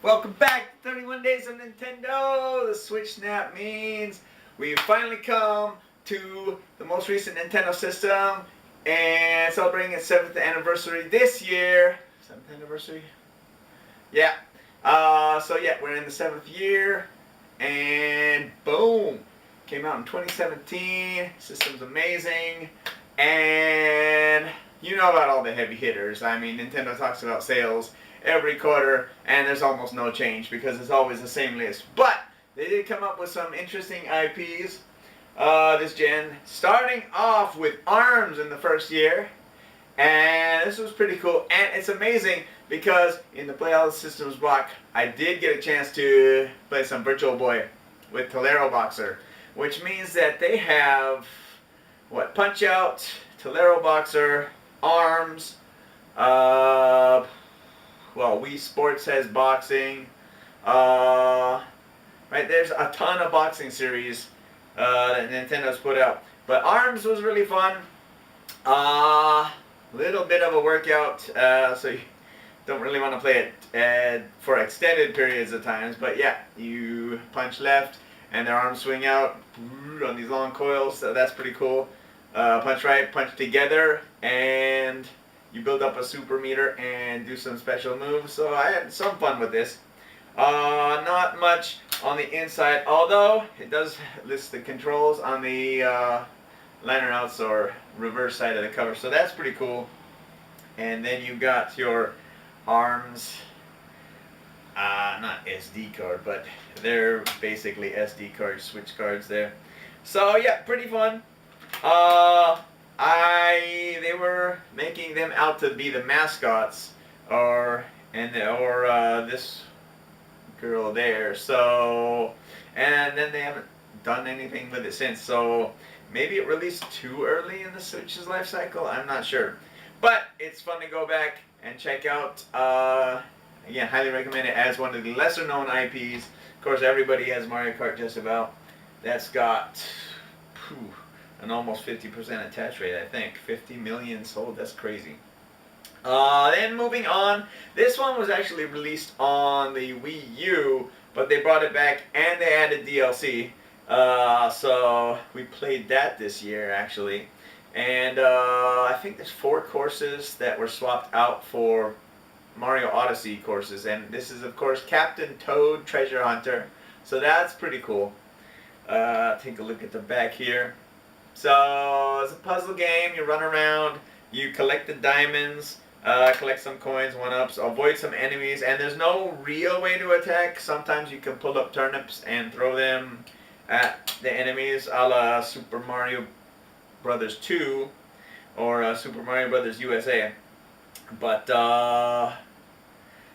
Welcome back to 31 Days of Nintendo! The Switch Snap means we've finally come to the most recent Nintendo system and celebrating its 7th anniversary this year. 7th anniversary? Yeah. So we're in the 7th year and boom! Came out in 2017. System's amazing. And you know about all the heavy hitters. I mean, Nintendo talks about sales every quarter, and there's almost no change because it's always the same list. But they did come up with some interesting IPs this gen, starting off with ARMS in the first year. And this was pretty cool, and it's amazing because in the Play All the Systems block, I did get a chance to play some Virtual Boy with Tolero Boxer, which means that they have Punch Out, Tolero Boxer, ARMS, Wii Sports has boxing. There's a ton of boxing series that Nintendo's put out. But ARMS was really fun. Little bit of a workout, so you don't really want to play it for extended periods of times. But yeah, you punch left, and their arms swing out on these long coils. So that's pretty cool. Punch right, punch together, and you build up a super meter and do some special moves. So I had some fun with this. Not much on the inside, although it does list the controls on the liner outs or reverse side of the cover. So that's pretty cool. And then you've got your ARMS, not SD card, but they're basically SD card switch cards there. So yeah, pretty fun. They were making them out to be the mascots, or this girl there. So, and then they haven't done anything with it since. So maybe it released too early in the Switch's life cycle. I'm not sure, but it's fun to go back and check out. Again, highly recommend it as one of the lesser known IPs. Of course, everybody has Mario Kart just about. That's got an almost 50% attach rate, I think. 50 million sold, that's crazy. Then moving on, this one was actually released on the Wii U, but they brought it back and they added DLC. So we played that this year, actually. And I think there's 4 courses that were swapped out for Mario Odyssey courses. And this is, of course, Captain Toad Treasure Hunter. So that's pretty cool. Take a look at the back here. So it's a puzzle game. You run around, you collect the diamonds, collect some coins, 1-ups, avoid some enemies, and there's no real way to attack. Sometimes you can pull up turnips and throw them at the enemies, a la Super Mario Brothers 2 or Super Mario Brothers USA. But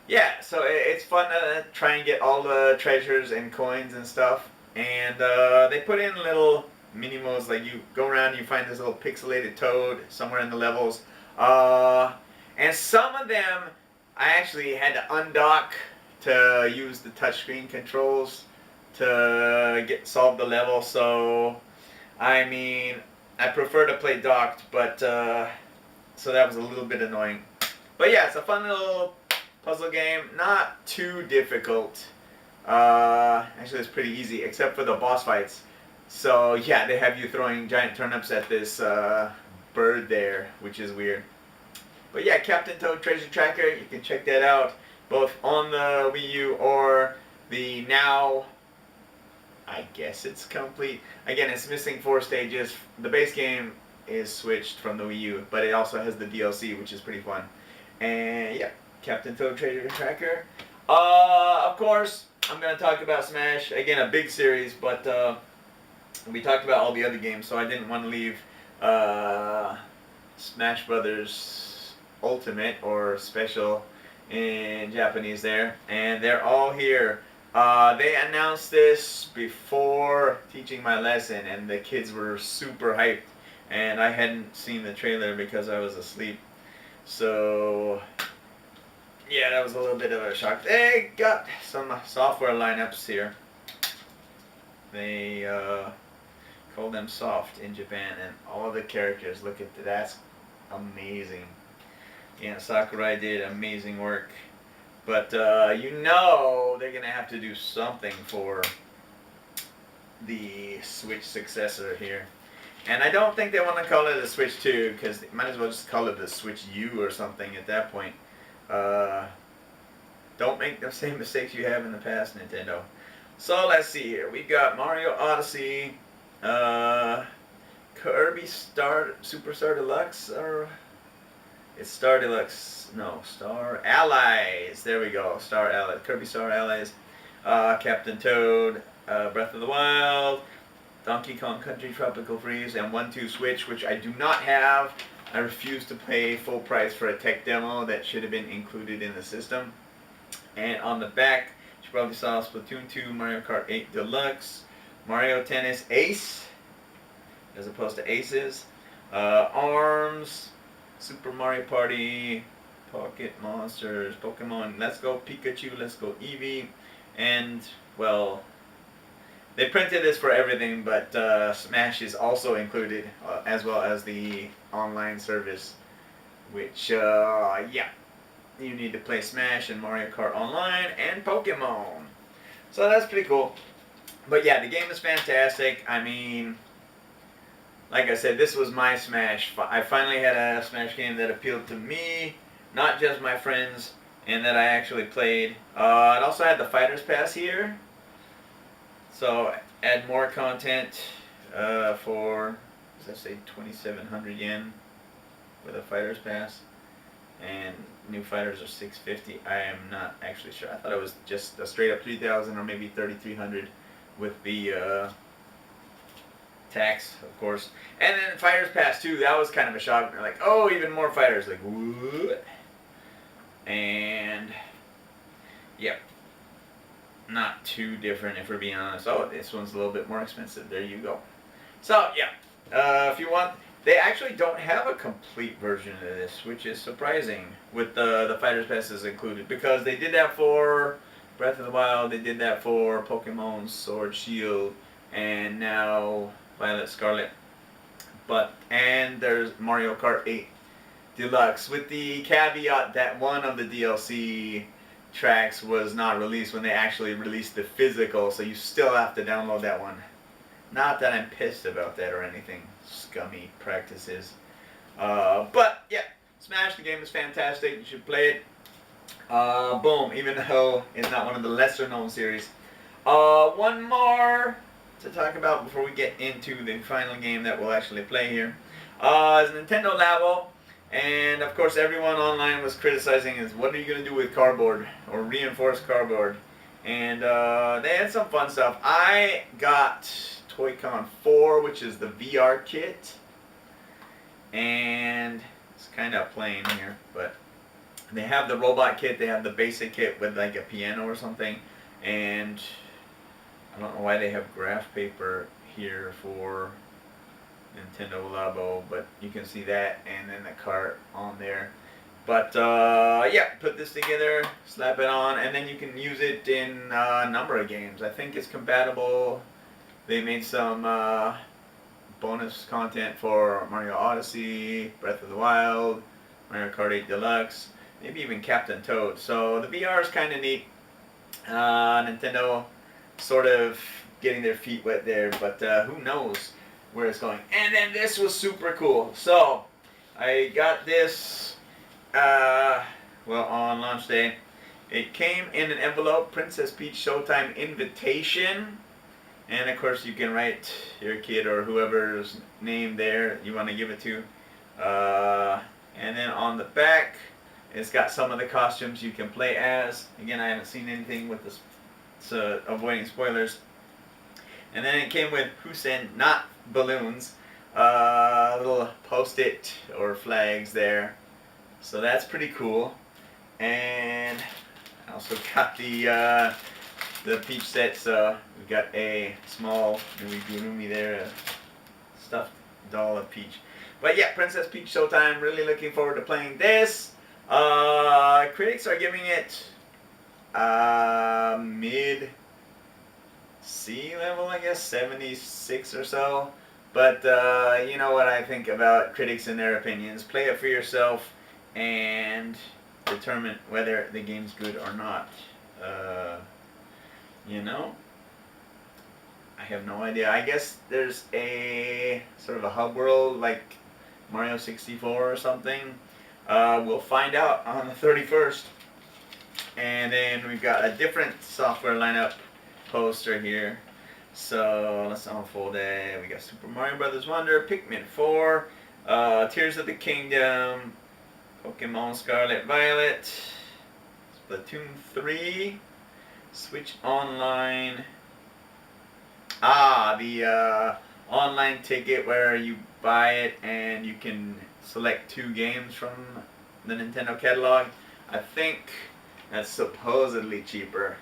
yeah, so it's fun to try and get all the treasures and coins and stuff. And they put in little mini modes, like you go around and you find this little pixelated toad somewhere in the levels, and some of them I actually had to undock to use the touchscreen controls to solve the level. So I mean, I prefer to play docked, but so that was a little bit annoying. But yeah, it's a fun little puzzle game, not too difficult. Actually it's pretty easy except for the boss fights. So yeah, they have you throwing giant turnips at this bird there, which is weird. But yeah, Captain Toad Treasure Tracker, you can check that out both on the Wii U or the now, I guess it's complete. Again, it's missing 4 stages. The base game is switched from the Wii U, but it also has the DLC, which is pretty fun. And yeah, Captain Toad Treasure Tracker. Of course, I'm going to talk about Smash. Again, a big series, but we talked about all the other games, so I didn't want to leave Smash Brothers Ultimate or Special in Japanese there. And they're all here. They announced this before teaching my lesson, and the kids were super hyped. And I hadn't seen the trailer because I was asleep. So yeah, that was a little bit of a shock. They got some software lineups here. They call them soft in Japan, and all the characters, look at that, that's amazing. Yeah, Sakurai did amazing work But you know they're gonna have to do something for the Switch successor here. And I don't think they want to call it a Switch 2 because they might as well just call it the Switch U or something at that point. Uh, don't make the same mistakes you have in the past, Nintendo. So let's see here. We got Mario Odyssey, Kirby Superstar Deluxe, or it's Star Deluxe. No, Star Allies. There we go. Star Allies. Kirby Star Allies. Captain Toad, Breath of the Wild, Donkey Kong Country Tropical Freeze, and 1-2 Switch, which I do not have. I refuse to pay full price for a tech demo that should have been included in the system. And on the back, you probably saw Splatoon 2, Mario Kart 8 Deluxe, Mario Tennis Ace, as opposed to Aces, ARMS, Super Mario Party, Pocket Monsters, Pokemon Let's Go Pikachu, Let's Go Eevee, and, well, they printed this for everything, but Smash is also included, as well as the online service, which, yeah, you need to play Smash and Mario Kart Online and Pokemon. So that's pretty cool. But yeah, the game is fantastic. I mean, like I said, this was my Smash. I finally had a Smash game that appealed to me, not just my friends, and that I actually played. It also had the Fighters Pass here. So add more content for, let's say, 2,700 yen with a Fighters Pass. And new fighters are 650. I am not actually sure. I thought it was just a straight up 3,000 or maybe 3,300 with the tax, of course. And then Fighters Pass 2, that was kind of a shock. They're like, oh, even more fighters. Like, what? And, yep. Not too different, if we're being honest. Oh, this one's a little bit more expensive. There you go. So, yeah. If you want... They actually don't have a complete version of this, which is surprising, with the Fighters Passes included. Because they did that for Breath of the Wild, they did that for Pokemon Sword Shield, and now Violet Scarlet. And there's Mario Kart 8 Deluxe, with the caveat that one of the DLC tracks was not released when they actually released the physical, so you still have to download that one. Not that I'm pissed about that or anything. Scummy practices. But, yeah. Smash, the game is fantastic. You should play it. Boom. Even though it's not one of the lesser known series. One more to talk about before we get into the final game that we'll actually play here. Is Nintendo Labo. And, of course, everyone online was criticizing is, what are you going to do with cardboard? Or reinforced cardboard? And they had some fun stuff. I got Toy-Con 4, which is the VR kit, and it's kind of plain here, but they have the robot kit, they have the basic kit with like a piano or something, and I don't know why they have graph paper here for Nintendo Labo, but you can see that, and then the cart on there. But yeah, put this together, slap it on, and then you can use it in a number of games. I think it's compatible. They made some bonus content for Mario Odyssey, Breath of the Wild, Mario Kart 8 Deluxe, maybe even Captain Toad. So the VR is kind of neat. Nintendo sort of getting their feet wet there, but who knows where it's going. And then this was super cool. So I got this, well, on launch day. It came in an envelope, Princess Peach Showtime invitation. And of course you can write your kid or whoever's name there you want to give it to. And then on the back, it's got some of the costumes you can play as. Again, I haven't seen anything with this, so avoiding spoilers. And then it came with Husen, not balloons, little post-it or flags there. So that's pretty cool. And I also got the Peach set, so we've got a small Gurumi there, a stuffed doll of Peach. But yeah, Princess Peach Showtime, really looking forward to playing this. Critics are giving it mid C level, I guess, 76 or so. But you know what I think about critics and their opinions. Play it for yourself and determine whether the game's good or not. You know, I have no idea. I guess there's a sort of a hub world like Mario 64 or something. We'll find out on the 31st. And then we've got a different software lineup poster here. So let's unfold it. We got Super Mario Brothers Wonder, Pikmin 4, Tears of the Kingdom, Pokemon Scarlet Violet, Splatoon 3, Switch Online. The online ticket where you buy it and you can select 2 games from the Nintendo catalog. I think that's supposedly cheaper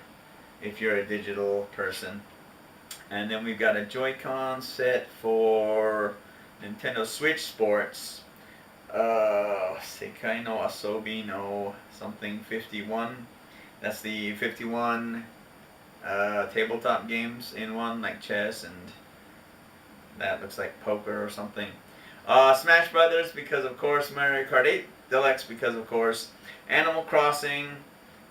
if you're a digital person. And then we've got a Joy-Con set for Nintendo Switch Sports. Sekai no Asobi no something 51. That's the 51 tabletop games in one, like chess, and that looks like poker or something. Smash Brothers, because of course. Mario Kart 8 Deluxe, because of course. Animal Crossing,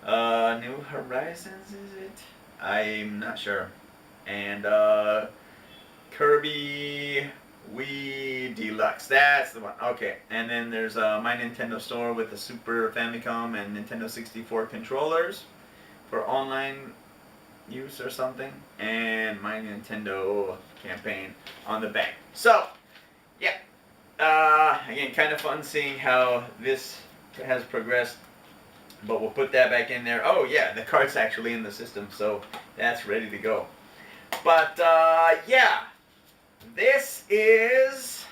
New Horizons, is it? I'm not sure. And Kirby Wii Deluxe, that's the one. Okay, and then there's My Nintendo Store with the Super Famicom and Nintendo 64 controllers for online use or something, and My Nintendo campaign on the back. So, yeah, again, kind of fun seeing how this has progressed, but we'll put that back in there. Oh yeah, the card's actually in the system, so that's ready to go. But yeah, this is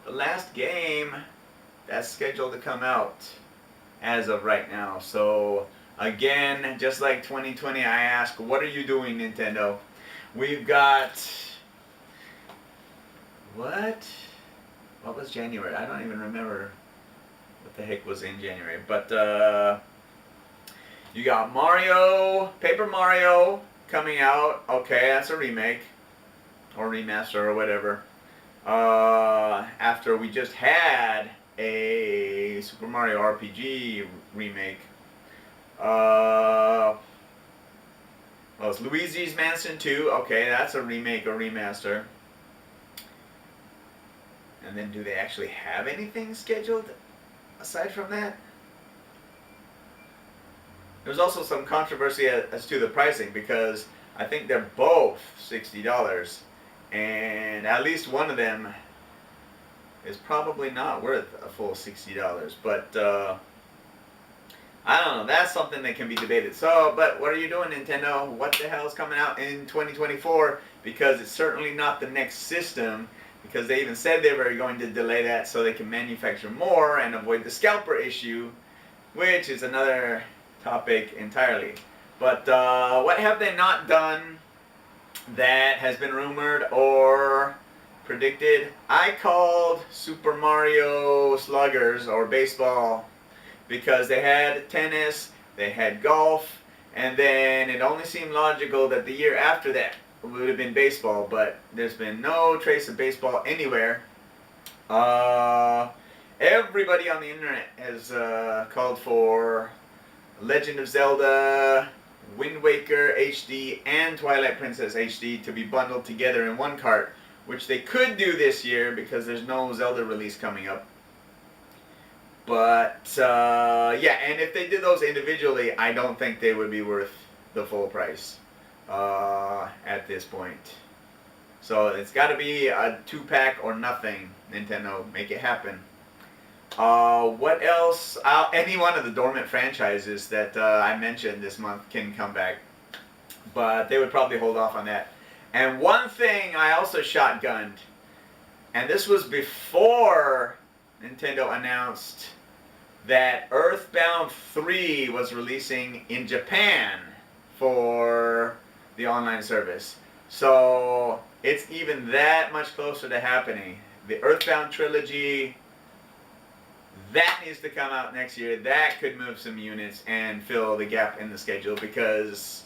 the last game that's scheduled to come out as of right now. So again, just like 2020, I ask, what are you doing, Nintendo? We've got, what was January? I don't even remember what the heck was in January. But you got Mario, Paper Mario coming out. Okay, that's a remake or remaster or whatever. After we just had a Super Mario RPG remake. Well, it's Luigi's Mansion 2. Okay, that's a remake or remaster. And then do they actually have anything scheduled aside from that? There's also some controversy as to the pricing, because I think they're both $60, and at least one of them is probably not worth a full $60. But I don't know. That's something that can be debated. So, but what are you doing, Nintendo? What the hell is coming out in 2024? Because it's certainly not the next system, because they even said they were going to delay that so they can manufacture more and avoid the scalper issue, which is another topic entirely. But what have they not done that has been rumored or predicted? I called Super Mario Sluggers or baseball, because they had tennis, they had golf, and then it only seemed logical that the year after that would have been baseball, but there's been no trace of baseball anywhere. Everybody on the internet has called for Legend of Zelda, Wind Waker HD, and Twilight Princess HD to be bundled together in one cart, which they could do this year because there's no Zelda release coming up. But yeah, and if they did those individually, I don't think they would be worth the full price at this point. So it's got to be a 2-pack or nothing. Nintendo, make it happen. What else? Any one of the dormant franchises that I mentioned this month can come back, but they would probably hold off on that. And one thing I also shotgunned, and this was before Nintendo announced that Earthbound 3 was releasing in Japan for the online service. So it's even that much closer to happening. The Earthbound trilogy, that needs to come out next year. That could move some units and fill the gap in the schedule, because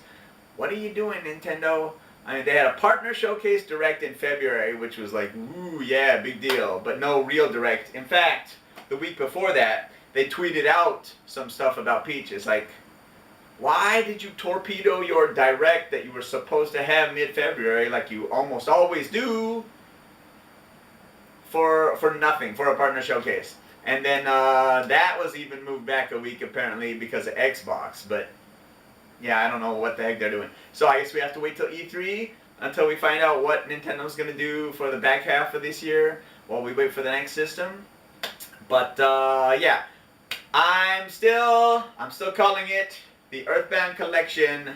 what are you doing, Nintendo? I mean, they had a partner showcase direct in February, which was like, ooh, yeah, big deal, but no real direct. In fact, the week before that, they tweeted out some stuff about Peach. It's like, why did you torpedo your direct that you were supposed to have mid-February, like you almost always do, for nothing, for a partner showcase? And then that was even moved back a week apparently because of Xbox. But yeah, I don't know what the heck they're doing. So I guess we have to wait till E3 until we find out what Nintendo's going to do for the back half of this year while we wait for the next system. But yeah, I'm still calling it the Earthbound Collection,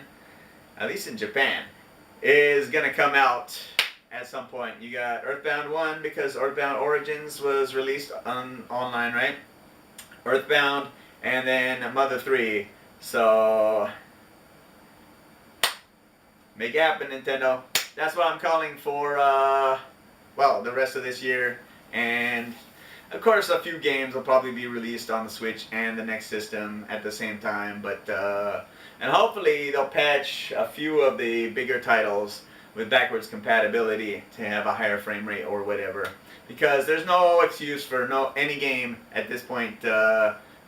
at least in Japan, is going to come out at some point. You got Earthbound 1 because Earthbound Origins was released online, right? Earthbound, and then Mother 3. So make it happen, Nintendo. That's what I'm calling for, well, the rest of this year. And of course, a few games will probably be released on the Switch and the next system at the same time. But and hopefully they'll patch a few of the bigger titles with backwards compatibility to have a higher frame rate or whatever. Because there's no excuse for any game at this point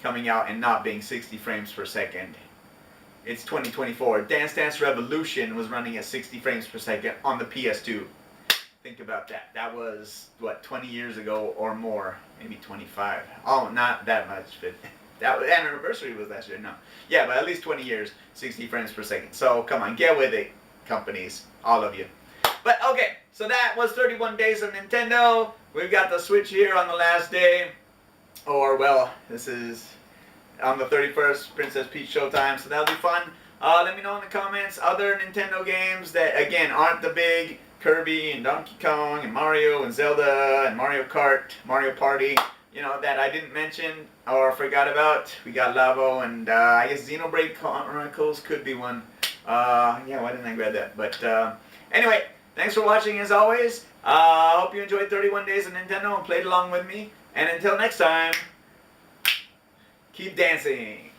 coming out and not being 60 frames per second. It's 2024. Dance Dance Revolution was running at 60 frames per second on the PS2. Think about that. That was, what, 20 years ago or more. Maybe 25. Oh, not that much. But that anniversary was last year. No. Yeah, but at least 20 years, 60 frames per second. So, come on, get with it, companies. All of you. But, okay. So that was 31 days of Nintendo. We've got the Switch here on the last day. Or, well, this is on the 31st, Princess Peach Showtime. So that'll be fun. Let me know in the comments other Nintendo games that, again, aren't the big Kirby and Donkey Kong and Mario and Zelda and Mario Kart, Mario Party, you know, that I didn't mention or forgot about. We got Lavo and I guess Xenoblade Chronicles could be one. Yeah, why didn't I grab that? But anyway, thanks for watching as always. Hope you enjoyed 31 days of Nintendo and played along with me. And until next time, keep dancing.